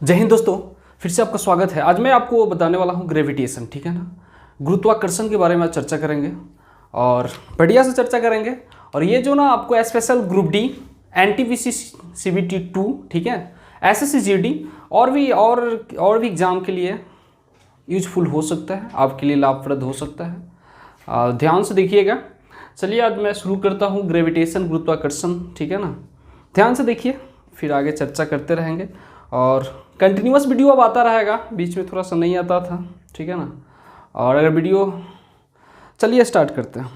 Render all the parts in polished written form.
जय हिंद दोस्तों, फिर से आपका स्वागत है। आज मैं आपको बताने वाला हूँ ग्रेविटेशन, ठीक है ना। गुरुत्वाकर्षण के बारे में आज चर्चा करेंगे और बढ़िया से चर्चा करेंगे। और ये जो ना आपको special group D, NTPC CBT 2, ठीक है, एसएससी जीडी और भी एग्जाम के लिए यूजफुल हो सकता है, आपके लिए लाभप्रद हो सकता है। ध्यान से देखिएगा। चलिए आज मैं शुरू करता हूँ ग्रेविटेशन, गुरुत्वाकर्षण, ठीक है ना। ध्यान से देखिए, फिर आगे चर्चा करते रहेंगे और कंटिन्यूअस वीडियो अब आता रहेगा। बीच में थोड़ा सा नहीं आता था, ठीक है ना। और अगर वीडियो, चलिए स्टार्ट करते हैं।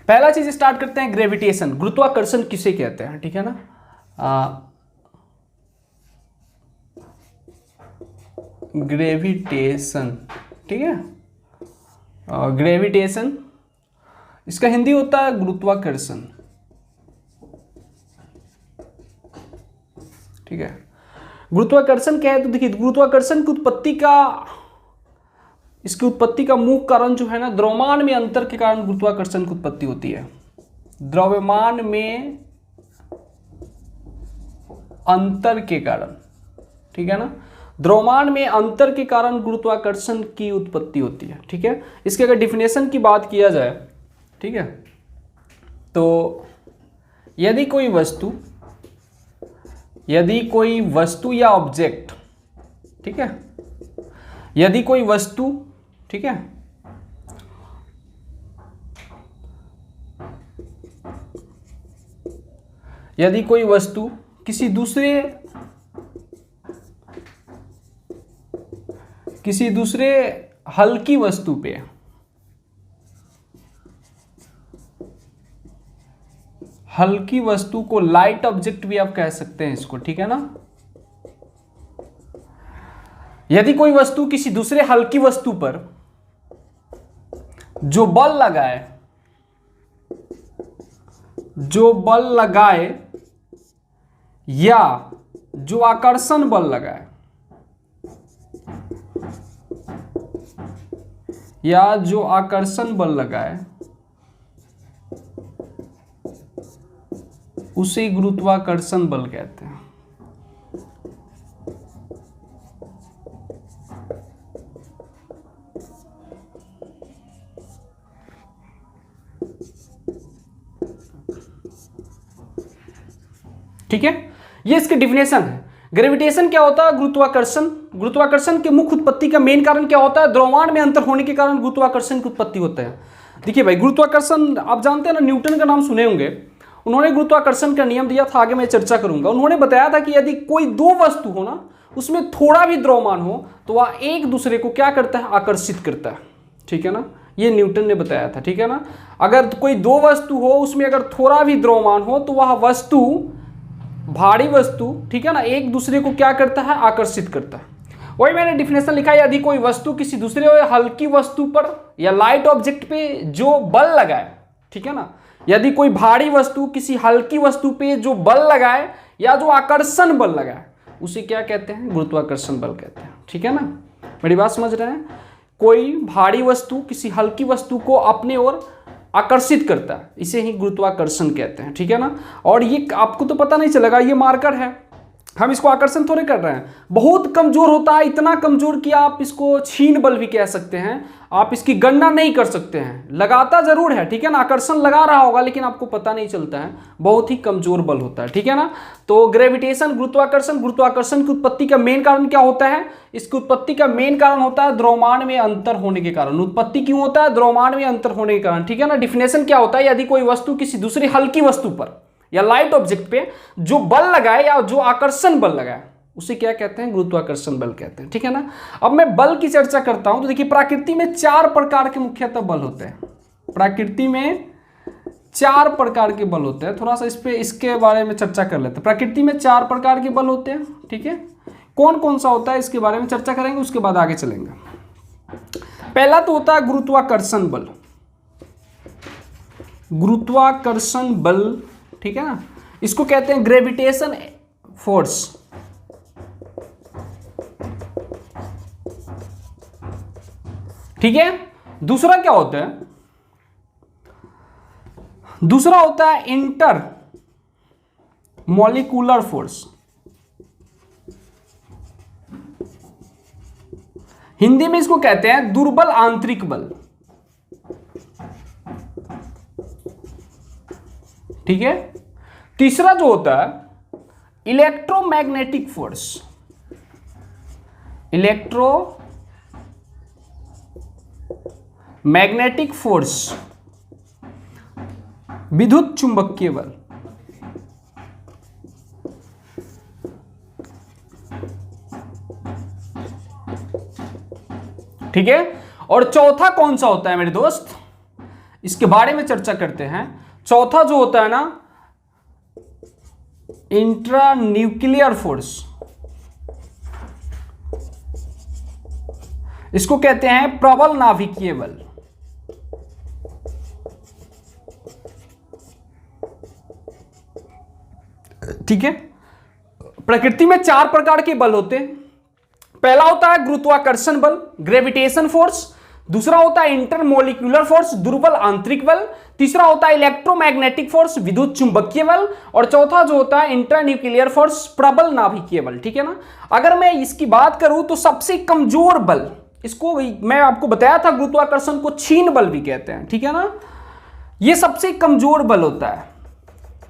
पहला चीज़ स्टार्ट करते हैं, ग्रेविटेशन, गुरुत्वाकर्षण किसे कहते हैं, ठीक है ना। ग्रेविटेशन, ठीक है। ग्रेविटेशन इसका हिंदी होता है गुरुत्वाकर्षण, ठीक है। गुरुत्वाकर्षण क्या है तो देखिए, गुरुत्वाकर्षण की उत्पत्ति का मुख्य कारण जो है ना, द्रव्यमान में अंतर के कारण गुरुत्वाकर्षण की उत्पत्ति होती है। द्रव्यमान में अंतर के कारण, ठीक है ना, द्रव्यमान में अंतर के कारण गुरुत्वाकर्षण की उत्पत्ति होती है, ठीक है। इसके अगर डिफिनेशन की बात किया जाए, ठीक है, तो यदि कोई वस्तु या ऑब्जेक्ट, ठीक है, यदि कोई वस्तु, ठीक है, यदि कोई वस्तु किसी दूसरे हल्की वस्तु पे, हल्की वस्तु को लाइट ऑब्जेक्ट भी आप कह सकते हैं इसको, ठीक है ना। यदि कोई वस्तु किसी दूसरे हल्की वस्तु पर जो बल लगाए या जो आकर्षण बल लगाए, उसे गुरुत्वाकर्षण बल कहते हैं। ठीक है, ये इसके डिफिनेशन है। ग्रेविटेशन क्या होता है, गुरुत्वाकर्षण के मुख्य उत्पत्ति का मेन कारण क्या होता है, द्रव्यमान में अंतर होने के कारण गुरुत्वाकर्षण की उत्पत्ति होता है। देखिए भाई, गुरुत्वाकर्षण आप जानते हैं ना, न्यूटन का नाम सुने होंगे। उन्होंने गुरुत्वाकर्षण का नियम दिया था, आगे मैं चर्चा करूंगा। उन्होंने बताया था कि यदि कोई दो वस्तु हो ना, उसमें थोड़ा भी द्रव्यमान हो तो वह एक दूसरे को क्या करता है, आकर्षित करता है, ठीक है ना। ये न्यूटन ने बताया था, ठीक है ना। अगर कोई दो वस्तु हो, उसमें अगर थोड़ा भी द्रव्यमान हो तो वह वस्तु, भारी वस्तु, ठीक है ना, एक दूसरे को क्या करता है, आकर्षित करता है। वही मैंने डिफिनेशन लिखा है, यदि कोई वस्तु किसी दूसरे हल्की वस्तु पर या लाइट ऑब्जेक्ट पे जो बल लगाए, ठीक है ना, यदि कोई भारी वस्तु किसी हल्की वस्तु पे जो बल लगाए या जो आकर्षण बल लगाए, उसे क्या कहते हैं, गुरुत्वाकर्षण बल कहते हैं, ठीक है ना। मेरी बात समझ रहे हैं। कोई भारी वस्तु किसी हल्की वस्तु को अपने ओर आकर्षित करता है, इसे ही गुरुत्वाकर्षण कहते हैं, ठीक है ना। और ये आपको तो पता नहीं चलेगा, ये मार्कर है, हम इसको आकर्षण थोड़े कर रहे हैं। बहुत कमजोर होता है, इतना कमजोर कि आप इसको छीन बल भी कह सकते हैं। आप इसकी गणना नहीं कर सकते हैं, लगाता जरूर है, ठीक है ना, आकर्षण लगा रहा होगा लेकिन आपको पता नहीं चलता है, बहुत ही कमजोर बल होता है, ठीक है ना। तो ग्रेविटेशन, गुरुत्वाकर्षण की उत्पत्ति का मेन कारण क्या होता है, इसकी उत्पत्ति का मेन कारण होता है द्रव्यमान में अंतर होने के कारण। उत्पत्ति क्यों होता है, द्रव्यमान में अंतर होने के कारण, ठीक है ना। डिफिनेशन क्या होता है, यदि कोई वस्तु किसी दूसरी हल्की वस्तु पर या लाइट ऑब्जेक्ट पे जो बल लगाए या जो आकर्षण बल लगाए, उसे क्या कहते हैं, गुरुत्वाकर्षण बल कहते हैं, ठीक है ना। अब मैं बल की चर्चा करता हूं तो देखिए, प्रकृति में 4 प्रकार के मुख्यतः बल होते हैं। प्रकृति में 4 प्रकार के बल होते हैं। थोड़ा सा इसके बारे में चर्चा कर लेते हैं। प्रकृति में 4 प्रकार के बल होते हैं, ठीक है। कौन कौन सा होता है इसके बारे में चर्चा करेंगे, उसके बाद आगे चलेंगे। पहला तो होता है गुरुत्वाकर्षण बल, गुरुत्वाकर्षण बल, ठीक है ना। इसको कहते हैं ग्रेविटेशन फोर्स, ठीक है। दूसरा क्या होता है, दूसरा होता है इंटर मॉलिक्यूलर फोर्स, हिंदी में इसको कहते हैं दुर्बल आंतरिक बल। ठीक है। तीसरा जो होता है इलेक्ट्रोमैग्नेटिक फोर्स, इलेक्ट्रोमैग्नेटिक फोर्स, विद्युत चुंबकीय बल। ठीक है। और चौथा कौन सा होता है मेरे दोस्त, इसके बारे में चर्चा करते हैं। चौथा जो होता है ना इंट्रा न्यूक्लियर फोर्स, इसको कहते हैं प्रबल नाभिकीय बल। ठीक है। प्रकृति में 4 प्रकार के बल होते हैं। पहला होता है गुरुत्वाकर्षण बल, ग्रेविटेशन फोर्स। दूसरा होता है इंटरमोलिक्यूलर फोर्स, दुर्बल आंतरिक बल। तीसरा होता है इलेक्ट्रोमैग्नेटिक फोर्स, विद्युत चुंबकीय बल। और चौथा जो होता है इंट्रान्यूक्लियर फोर्स, प्रबल नाभिकीय बल। ठीक है ना। अगर मैं इसकी बात करूं तो सबसे कमजोर बल, इसको मैं आपको बताया था गुरुत्वाकर्षण को छीन बल भी कहते हैं। ठीक है ना। यह सबसे कमजोर बल होता है,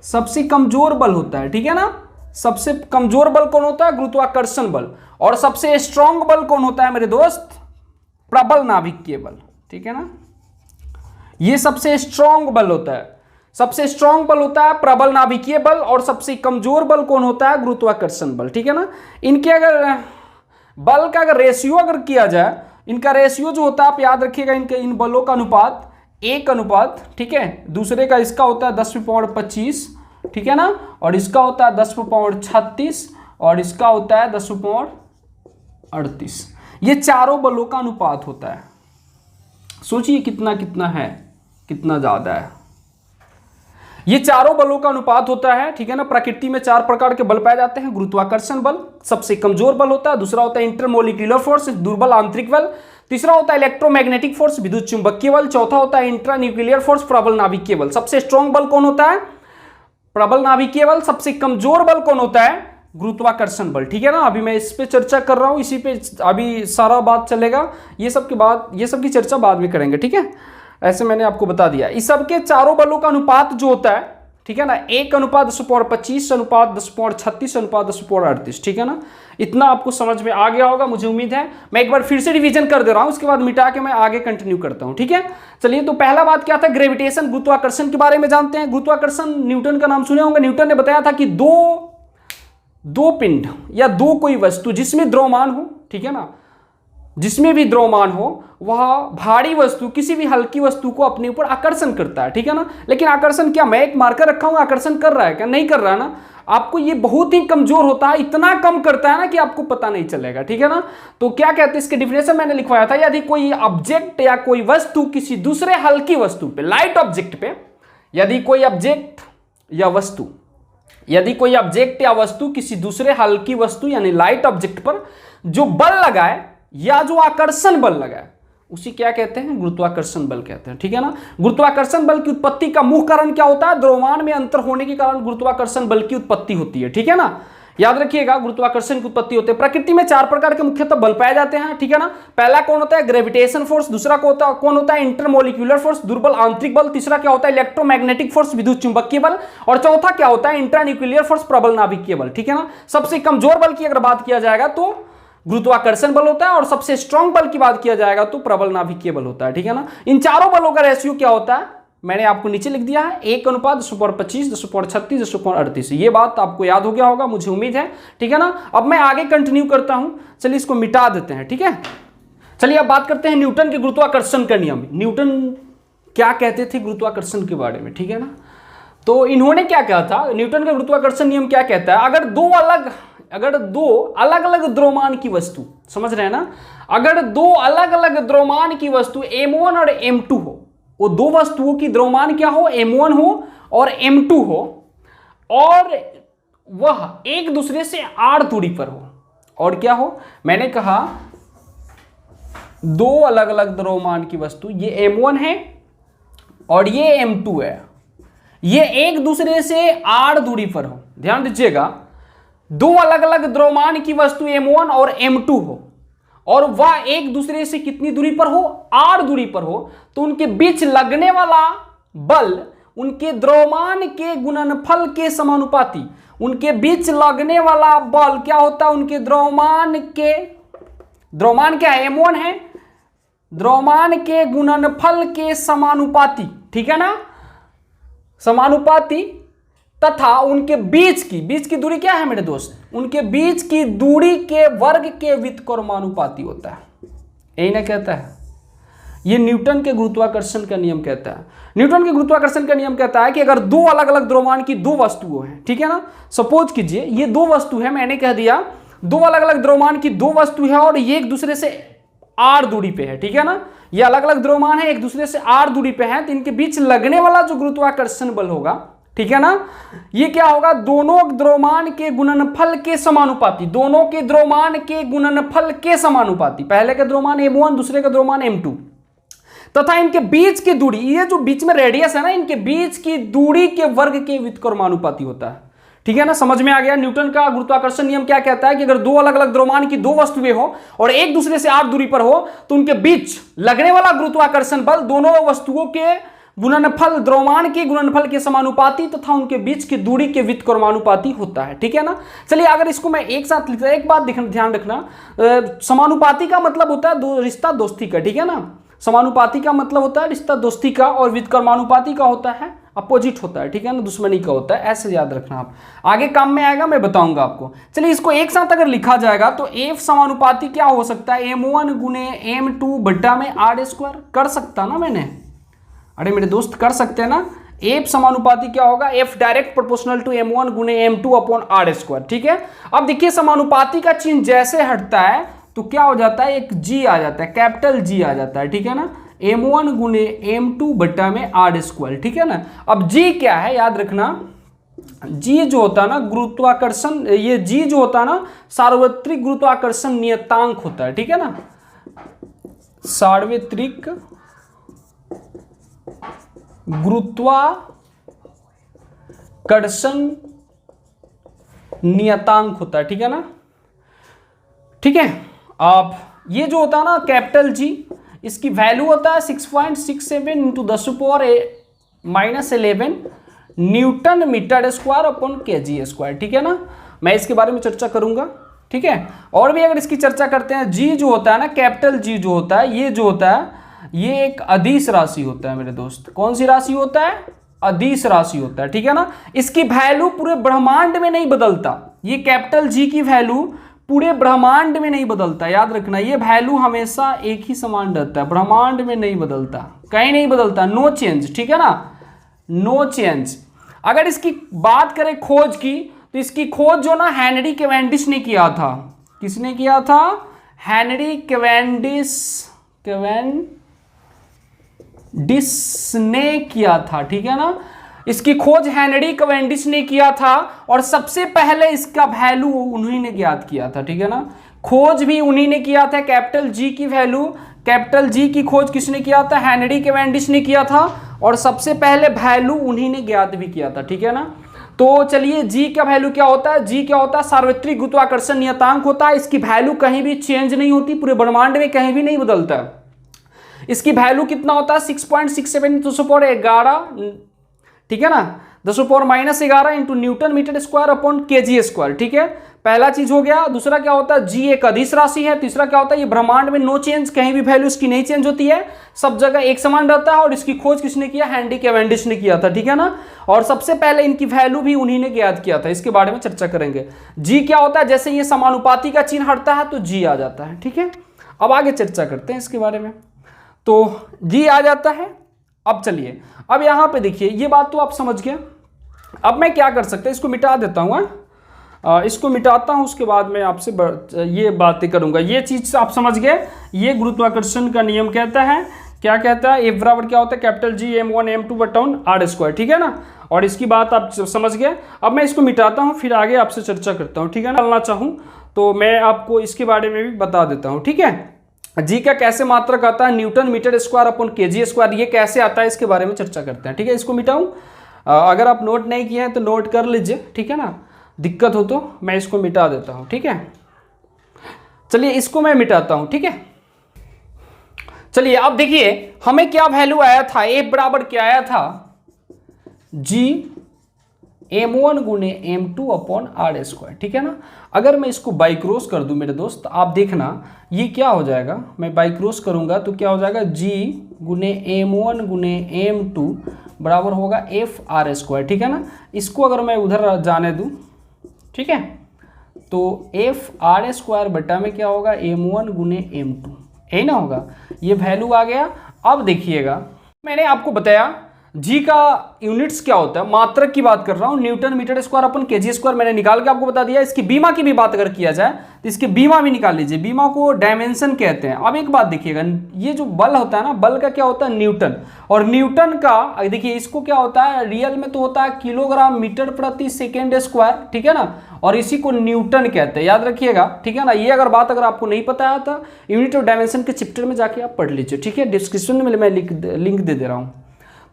सबसे कमजोर बल होता है। ठीक है ना। सबसे कमजोर बल कौन होता है, गुरुत्वाकर्षण बल। और सबसे स्ट्रॉन्ग बल कौन होता है मेरे दोस्त, प्रबल नाभिकीय बल। ठीक है ना। यह सबसे स्ट्रॉन्ग बल होता है, सबसे स्ट्रॉन्ग बल होता है प्रबल नाभिकीय बल। और सबसे कमजोर बल कौन होता है, गुरुत्वाकर्षण बल। ठीक है ना। इनके अगर बल का अगर रेशियो अगर किया जाए, इनका रेशियो जो होता है आप याद रखिएगा, इनके इन बलों का अनुपात 1 अनुपात, ठीक है, दूसरे का इसका होता है 10⁻25, ठीक है ना। और इसका होता है 10⁻36 और इसका होता है 10⁻38। ये चारों बलों का अनुपात होता है। सोचिए कितना कितना है, कितना ज्यादा है। ये चारों बलों का अनुपात होता है। ठीक है ना। प्रकृति में 4 प्रकार के बल पाए जाते हैं। गुरुत्वाकर्षण बल सबसे कमजोर बल होता है। दूसरा होता है इंटरमोलिक्यूलर फोर्स, दुर्बल आंतरिक बल। तीसरा होता है इलेक्ट्रोमैग्नेटिक फोर्स, विद्युत चुंबकीय बल। चौथा होता है इंट्रान्यूक्लियर फोर्स, प्रबल नाभिकीय बल। सबसे स्ट्रॉन्ग बल कौन होता है, प्रबल नाभिकीय बल। सबसे कमजोर बल कौन होता है, गुरुत्वाकर्षण बल। ठीक है ना। अभी मैं इस पे चर्चा कर रहा हूं, इसी पे अभी सारा बात चलेगा। ये सब की चर्चा बाद में करेंगे। ठीक है। ऐसे मैंने आपको बता दिया। इस सब के चारों बलों का अनुपात जो होता है, ठीक है ना, 1 अनुपात 10⁻25 अनुपात 10⁻36 अनुपात 10⁻38। ठीक है ना। इतना आपको समझ में आ गया होगा, मुझे उम्मीद है। मैं एक बार फिर से रिवीजन कर दे रहा हूं, उसके बाद मिटा के मैं आगे कंटिन्यू करता हूं। ठीक है। चलिए, तो पहला बात क्या था, ग्रेविटेशन, गुरुत्वाकर्षण के बारे में जानते हैं। गुरुत्वाकर्षण न्यूटन का नाम सुने होंगे। न्यूटन ने बताया था कि दो पिंड या दो कोई वस्तु जिसमें द्रव्यमान हो, ठीक है ना, जिसमें भी द्रव्यमान हो, वह भारी वस्तु किसी भी हल्की वस्तु को अपने ऊपर आकर्षण करता है। ठीक है ना। लेकिन आकर्षण क्या, मैं एक मार्कर रखा हूं, आकर्षण कर रहा है क्या, नहीं कर रहा है ना। आपको ये बहुत ही कमजोर होता है, इतना कम करता है ना कि आपको पता नहीं चलेगा। ठीक है ना। तो क्या कहते हैं, इसके डिफिनेशन मैंने लिखवाया था, यदि कोई ऑब्जेक्ट या कोई वस्तु किसी दूसरे हल्की वस्तु पे, लाइट ऑब्जेक्ट पे, यदि कोई ऑब्जेक्ट या वस्तु किसी दूसरे हल्की वस्तु यानी लाइट ऑब्जेक्ट पर जो बल लगाए या जो आकर्षण बल लगाए, उसी क्या कहते हैं, गुरुत्वाकर्षण बल कहते हैं। ठीक है ना। गुरुत्वाकर्षण बल की उत्पत्ति का मुख्य कारण क्या होता है, द्रव्यमान में अंतर होने के कारण गुरुत्वाकर्षण बल की उत्पत्ति होती है। ठीक है ना। याद रखिएगा, गुरुत्वाकर्षण की उत्पत्ति होती है। प्रकृति में 4 प्रकार के मुख्यतः बल पाए जाते हैं। ठीक है ना। पहला कौन होता है, ग्रेविटेशन फोर्स। दूसरा कौन होता है, इंटरमोलिक्यूलर फोर्स, दुर्बल आंतरिक बल। तीसरा क्या होता है, इलेक्ट्रोमैग्नेटिक फोर्स, विद्युत चुंबकीय बल। और चौथा क्या होता है, इंट्रान्यूक्लियर फोर्स, प्रबल नाभिकीय बल। ठीक है ना। सबसे कमजोर बल की अगर बात किया जाएगा तो गुरुत्वाकर्षण बल होता है, और सबसे स्ट्रॉन्ग बल की बात किया जाएगा तो प्रबल नाभिकीय बल होता है। ठीक है ना। इन चारों बलों का रेशियो क्या होता है, मैंने आपको नीचे लिख दिया है, 1 अनुपात 10⁻25 10⁻36 10⁻38। ये बात आपको याद हो गया होगा, मुझे उम्मीद है। ठीक है ना। अब मैं आगे कंटिन्यू करता हूं। चलिए, इसको मिटा देते हैं। ठीक है। चलिए, अब बात करते हैं न्यूटन के गुरुत्वाकर्षण का नियम। न्यूटन क्या कहते थे गुरुत्वाकर्षण के बारे में। ठीक है ना। तो इन्होंने क्या कहा था, न्यूटन का गुरुत्वाकर्षण नियम क्या कहता है, अगर दो अलग अलग द्रव्यमान की वस्तु, समझ रहे हैं ना, अगर दो अलग अलग द्रव्यमान की वस्तु m1 और m2 हो, वो दो वस्तुओं की द्रव्यमान क्या हो, m1 हो और m2 हो, और वह एक दूसरे से r दूरी पर हो, और क्या हो, मैंने कहा दो अलग अलग द्रव्यमान की वस्तु, ये m1 है और ये m2 है, ये एक दूसरे से r दूरी पर हो। ध्यान दीजिएगा, दो अलग अलग द्रव्यमान की वस्तु m1 और m2 हो और वह एक दूसरे से कितनी दूरी पर हो, r दूरी पर हो, तो उनके बीच लगने वाला बल उनके द्रव्यमान के गुणनफल के समानुपाती। उनके बीच लगने वाला बल क्या होता है, उनके द्रव्यमान क्या है, m1 है, द्रव्यमान के गुणनफल के समानुपाती, ठीक है ना, समानुपाती, तथा उनके बीच की दूरी क्या है मेरे दोस्त, उनके बीच की दूरी के वर्ग के व्युत्क्रमानुपाती होता है। यही ना कहता है, ये न्यूटन के गुरुत्वाकर्षण का नियम कहता है। न्यूटन के गुरुत्वाकर्षण का नियम कहता है कि अगर दो अलग अलग द्रव्यमान की दो वस्तुएं हैं, ठीक है ना, सपोज कीजिए ये दो वस्तु है, मैंने कह दिया दो अलग अलग द्रव्यमान की दो वस्तु है और ये एक दूसरे से r दूरी पे है, ठीक है ना, ये अलग अलग द्रव्यमान है, एक दूसरे से r दूरी पे है, तो इनके बीच लगने वाला जो गुरुत्वाकर्षण बल होगा, ठीक है ना, ये क्या होगा, दोनों द्रव्यमान के गुणनफल के समानुपाती, दोनों के द्रव्यमान के गुणनफल के समानुपाती, पहले का द्रव्यमान m1 दूसरे का द्रव्यमान m2, तथा इनके बीच की दूरी, ये जो बीच में रेडियस है ना, इनके बीच की दूरी के वर्ग के व्युत्क्रमानुपाती होता है, ठीक है ना। समझ में आ गया। न्यूटन का गुरुत्वाकर्षण नियम क्या कहता है कि अगर दो अलग अलग द्रव्यमान की दो वस्तुएं हो और एक दूसरे से r दूरी पर हो, तो उनके बीच लगने वाला गुरुत्वाकर्षण बल दोनों वस्तुओं के गुणनफल, द्रव्यमान के गुणनफल के समानुपाती तथा उनके बीच की दूरी के व्युत्क्रमानुपाती होता है, ठीक है ना। चलिए अगर इसको मैं एक साथ लिखता, एक बात ध्यान रखना, समानुपाती का मतलब होता है रिश्ता दोस्ती का, ठीक है ना, समानुपाती का मतलब होता है रिश्ता दोस्ती का, और व्युत्क्रमानुपाती का होता है अपोजिट होता है, ठीक है ना, दुश्मनी का होता है, ऐसे याद रखना आप, आगे काम में आएगा, मैं बताऊंगा आपको। चलिए इसको एक साथ अगर लिखा जाएगा तो F समानुपाती क्या हो सकता है, m1 गुने m2 बट्टा में r², कर सकता ना मैंने, अरे मेरे दोस्त कर सकते हैं ना। F समानुपाती क्या होगा, F direct proportional to m1 गुने m2 अपॉन r², ठीक है। अब देखिए समानुपाती का चिन्ह जैसे हटता है तो क्या हो जाता है, एक G आ जाता है, कैपिटल G आ जाता है, ठीक है ना, m1 गुने m2 बट्टा में r², ठीक है ना। अब G क्या है याद रखना, G जो होता है ना गुरुत्वाकर्षण, ये G जो होता है ना सार्वत्रिक गुरुत्वाकर्षण नियतांक होता है, ठीक है ना, सार्वत्रिक गुरुत्वाकर्षण नियतांक होता है, ठीक है ना, ठीक है। अब ये जो होता है ना कैपिटल G, इसकी वैल्यू होता है 6.67 into 10⁻⁻11 newton metre square upon kg², ठीक है ना। मैं इसके बारे में चर्चा करूंगा, ठीक है। और भी अगर इसकी चर्चा करते हैं, G जो होता है ना, कैपिटल G जो होता है, ये जो होता है ये एक अदिश राशि होता है मेरे दोस्त। कौन सी राशि होता है, अदिश राशि होता है, ठीक है ना। इसकी वैल्यू पूरे ब्रह्मांड में नहीं बदलता, ये कैपिटल G की वैल्यू पूरे ब्रह्मांड में नहीं बदलता, याद रखना, ये वैल्यू हमेशा एक ही समान रहता है, ब्रह्मांड में नहीं बदलता, कहीं नहीं बदलता, नो चेंज, ठीक है ना, नो चेंज। अगर इसकी बात करें खोज की, तो इसकी खोज जो ना हेनरी कैवेंडिश ने किया था, किसने किया था, हेनरी कैवेंडिश ने किया था, ठीक है ना। इसकी खोज हेनरी कैवेंडिश ने किया था और सबसे पहले इसका वैल्यू उन्हीं ने ज्ञात किया था, ठीक है ना, खोज भी उन्हीं ने किया था। कैपिटल G की वैल्यू, कैपिटल G की खोज किसने किया था, हेनरी कैवेंडिश ने किया था, और सबसे पहले वैल्यू उन्हीं ने ज्ञात भी किया था, ठीक है ना। तो चलिए G का वैल्यू क्या होता है, G क्या होता है, सार्वत्रिक गुरुत्वाकर्षण नियतांक होता है। इसकी वैल्यू कहीं भी चेंज नहीं होती, पूरे ब्रह्मांड में कहीं भी नहीं बदलता। इसकी वैल्यू कितना होता है, 6.67 × 10⁻11, ठीक है ना, 10⁻⁻11 into newton metre square upon kg², ठीक है। पहला चीज हो गया। दूसरा क्या होता है, G एक अदिश राशि है। तीसरा क्या होता है, ये ब्रह्मांड में नो चेंज, कहीं भी वैल्यू इसकी नहीं चेंज होती है, सब जगह एक समान रहता है। और इसकी खोज किसने किया, हेनरी कैवेंडिश ने किया था, ठीक है ना। और सबसे पहले इनकी वैल्यू भी उन्हीं ने ज्ञात किया था, इसके बारे में चर्चा करेंगे। G क्या होता है, जैसे ये समानुपाती का चिन्ह हटता है तो G आ जाता है, ठीक है। अब आगे चर्चा करते हैं इसके बारे में। तो G आ जाता है। अब चलिए, अब यहां पे देखिए, ये बात तो आप समझ गए। अब मैं क्या कर सकता हूं, इसको मिटा देता हूं, इसको मिटाता हूं, उसके बाद मैं आपसे ये बातें करूंगा। ये चीज आप समझ गए, ये गुरुत्वाकर्षण का नियम कहता है, क्या कहता है, F बराबर क्या होता है, कैपिटल G m1 m2 बटा r², ठीक है ना। और इसकी बात आप समझ गए। अब मैं इसको मिटाता हूं, फिर आगे आपसे चर्चा करता हूं, ठीक है ना। डालना चाहूँ तो मैं आपको इसके बारे में भी बता देता हूँ, ठीक है। G का कैसे मात्रक आता है, Newton metre square upon kg², ये कैसे आता है इसके बारे में चर्चा करते हैं, ठीक है। इसको मिटाऊं, अगर आप नोट नहीं किए हैं तो नोट कर लीजिए, ठीक है ना, दिक्कत हो तो मैं इसको मिटा देता हूं, ठीक है। चलिए इसको मैं मिटाता हूं, ठीक है। चलिए अब देखिए हमें क्या वैल्यू आया था, ए बराबर क्या आया था, जी m1 गुने m2 अपॉन आर स्क्वायर, ठीक है ना। अगर मैं इसको बाई क्रॉस कर दूं मेरे दोस्त, आप देखना ये क्या हो जाएगा, मैं बाई क्रॉस करूंगा तो क्या हो जाएगा, g गुने m1 गुने m2 बराबर होगा एफ आर स्क्वायर, ठीक है ना। इसको अगर मैं उधर जाने दूं, ठीक है, तो एफ आर स्क्वायर बटा में क्या होगा, m1 गुने m2, यही ना होगा, ये वैल्यू आ गया। अब देखिएगा मैंने आपको बताया जी का यूनिट्स क्या होता है, मात्रक की बात कर रहा हूं, newton metre square upon KG square मैंने निकाल के आपको बता दिया। इसकी बीमा की भी बात अगर किया जाए तो इसकी बीमा भी निकाल लीजिए, बीमा को डायमेंशन कहते हैं। अब एक बात देखिएगा, ये जो बल होता है ना, बल का क्या होता है, न्यूटन, और न्यूटन का देखिए इसको क्या होता है, रियल में तो होता है किलोग्राम मीटर प्रति सेकेंड स्क्वायर, ठीक है ना, और इसी को न्यूटन कहते हैं, याद रखिएगा, ठीक है ना। ये अगर बात अगर आपको नहीं पता है तो यूनिट ऑफ डायमेंशन के चैप्टर में जाके आप पढ़ लीजिए, ठीक है, डिस्क्रिप्शन में मैं लिंक दे रहा हूँ।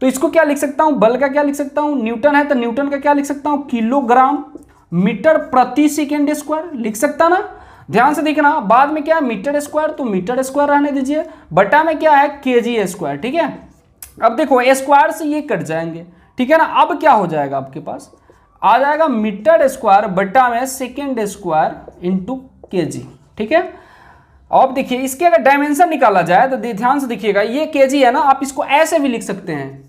तो इसको क्या लिख सकता हूं, बल का क्या लिख सकता हूं, न्यूटन है तो न्यूटन का क्या लिख सकता हूं, किलोग्राम मीटर प्रति सेकेंड स्क्वायर लिख सकता ना। ध्यान से देखना, बाद में क्या है मीटर स्क्वायर, तो मीटर स्क्वायर रहने दीजिए, बटा में क्या है केजी स्क्वायर, ठीक है। अब देखो स्क्वायर से ये कट जाएंगे, ठीक है ना। अब क्या हो जाएगा, आपके पास आ जाएगा मीटर स्क्वायर बटा में सेकेंड स्क्वायर इंटू केजी, ठीक है। अब देखिए इसके अगर डायमेंशन निकाला जाए तो ध्यान से देखिएगा, ये केजी है ना, आप इसको ऐसे भी लिख सकते हैं,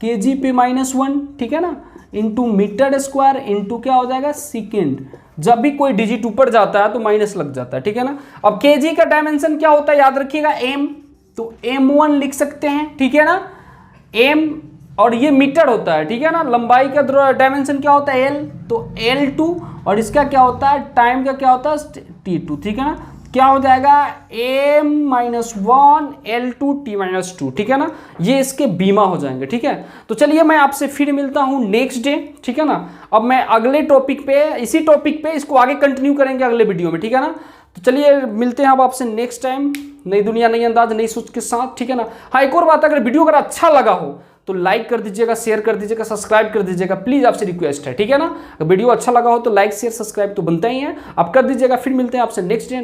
केजी पे -1, ठीक है ना, इंटू मीटर स्क्वायर इंटू क्या हो जाएगा सेकेंड। जब भी कोई डिजिट ऊपर जाता है तो माइनस लग जाता है, ठीक है ना। अब केजी का डायमेंशन क्या होता है, याद रखिएगा m, तो m1 लिख सकते हैं, ठीक है ना, m, और ये मीटर होता है, ठीक है ना। लंबाई का डायमेंशन क्या होता है l, तो l2, और इसका क्या होता है, टाइम का क्या होता है t2, ठीक है ना। क्या हो जाएगा m-1 l2 t-2, ठीक है ना। ये इसके बीमा हो जाएंगे, ठीक है। तो चलिए मैं आपसे फिर मिलता हूं नेक्स्ट डे, ठीक है ना। अब मैं अगले टॉपिक पे, इसी टॉपिक पे इसको आगे कंटिन्यू करेंगे अगले वीडियो में, ठीक है ना। तो चलिए मिलते हैं अब आपसे नेक्स्ट टाइम, नई दुनिया नई अंदाज नई सोच के साथ, ठीक है ना। हाँ एक और बात, अगर वीडियो अगर अच्छा लगा हो तो लाइक कर दीजिएगा, शेयर कर दीजिएगा, सब्सक्राइब कर दीजिएगा, प्लीज आपसे रिक्वेस्ट है, ठीक है ना। अगर वीडियो अच्छा लगा हो तो लाइक शेयर सब्सक्राइब तो बनता ही है, आप कर दीजिएगा। फिर मिलते हैं आपसे नेक्स्ट डे।